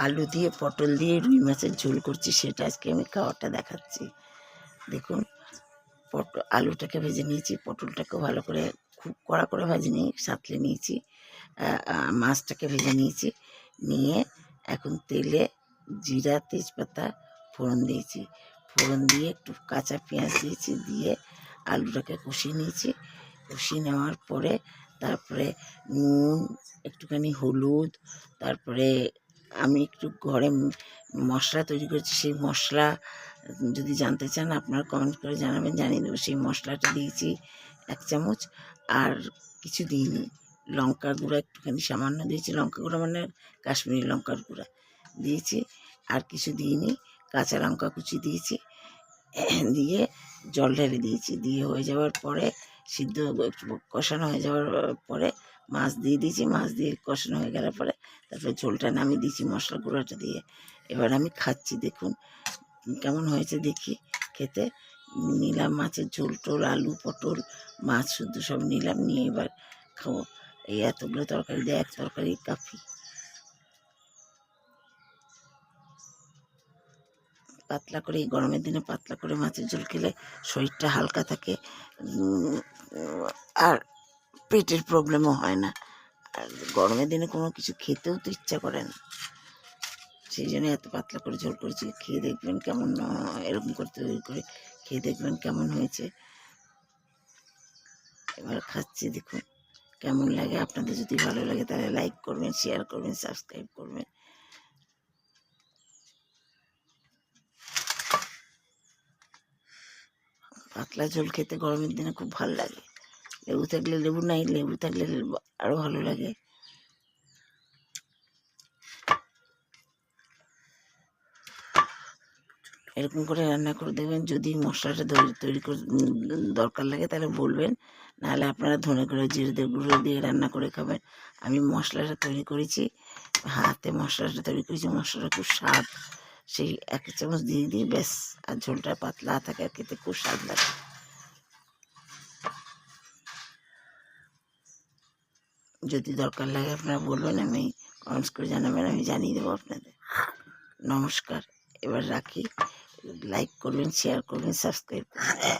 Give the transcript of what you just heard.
আলু দিয়ে পটল দিয়ে রুই মাছের ঝোল করছি, সেটা আজকে আমি খাওয়াটা দেখাচ্ছি। দেখুন, আলুটাকে ভেজে নিয়েছি, পটলটাকেও ভালো করে খুব কড়া করে ভাজি নিয়ে সাঁতলে নিয়েছি, মাছটাকে ভেজে নিয়েছি, নিয়ে এখন তেলে জিরা তেজপাতা ফোড়ন দিয়েছি, ফোড়ন দিয়ে একটু কাঁচা পেঁয়াজ দিয়েছি, দিয়ে আলুটাকে কষিয়ে নিয়েছি। কষিয়ে নেওয়ার পরে তারপরে নুন, একটুখানি হলুদ, তারপরে আমি একটু ঘরে মশলা তৈরি করেছি, সেই মশলা যদি জানতে চান আপনারা কমেন্ট করে জানাবেন, জানিয়ে দেবো। সেই মশলাটা দিয়েছি 1 চামচ, আর কিছু দিইনি। লঙ্কা গুঁড়া একটুখানি সামান্য দিয়েছি, লঙ্কা গুঁড়া মানে কাশ্মীরি লঙ্কার গুঁড়া দিয়েছি, আর কিছু দিইনি। কাঁচা লঙ্কা কুচি দিয়েছি, দিয়ে জল ঢেলে দিয়েছি। দিয়ে হয়ে যাওয়ার পরে সিদ্ধ একটু কষানো হয়ে যাওয়ার পরে মাছ দিয়ে দিয়েছি। মাছ দিয়ে কষানো হয়ে গেলে পরে তারপরে ঝোলটা নামিয়ে দিয়েছি মশলা গুঁড়োটা দিয়ে। এবার আমি খাচ্ছি, দেখুন কেমন হয়েছে দেখি খেতে। নিলাম মাছের ঝোল টোল, আলু পটল মাছ শুদ্ধ সব নিলাম, নিয়ে এবার খাবো। এই এতগুলো তরকারি দিয়ে এক তরকারি কাফি। পাতলা করে, এই গরমের দিনে পাতলা করে মাছের ঝোল খেলে শরীরটা হালকা থাকে, আর পেটের প্রবলেমও হয় না। আর গরমের দিনে কোনো কিছু খেতেও তো ইচ্ছা করে না, সেই জন্য এত পাতলা করে ঝোল করেছি। খেয়ে দেখবেন কেমন, এরকম করতে তৈরি করে খেয়ে দেখবেন কেমন হয়েছে। এবার খাচ্ছি, দেখুন কেমন লাগে। আপনাদের যদি ভালো লাগে তাহলে লাইক করবেন, শেয়ার করবেন, সাবস্ক্রাইব করবেন। পাতলা ঝোল খেতে গরমের দিনে খুব ভালো লাগে। লেবু থাকলে লেবু, নাই লেবু থাকলে আরও ভালো লাগে। এরকম করে রান্না করে দেবেন। যদি মশলাটা তৈরি করে দরকার লাগে তাহলে বলবেন, নাহলে আপনারা ধনে গুঁড়ো জিরে গুঁড়ো দিয়ে রান্না করে খাবেন। আমি মশলাটা তৈরি করেছি, হাতে মশলাটা তৈরি করেছি, মশলাটা খুব স্বাদ। সেই 1 চামচ দিয়ে দিই ব্যাস, আর ঝোলটা পাতলা থাকে, আর খেতে খুব স্বাদ লাগে। যদি দরকার লাগে আপনারা বলবেন, আমি কমেন্টস করে জানাবেন, আমি জানিয়ে দেবো আপনাদের। নমস্কার, এবার রাখি। লাইক করবেন, শেয়ার করবেন, সাবস্ক্রাইব করবেন।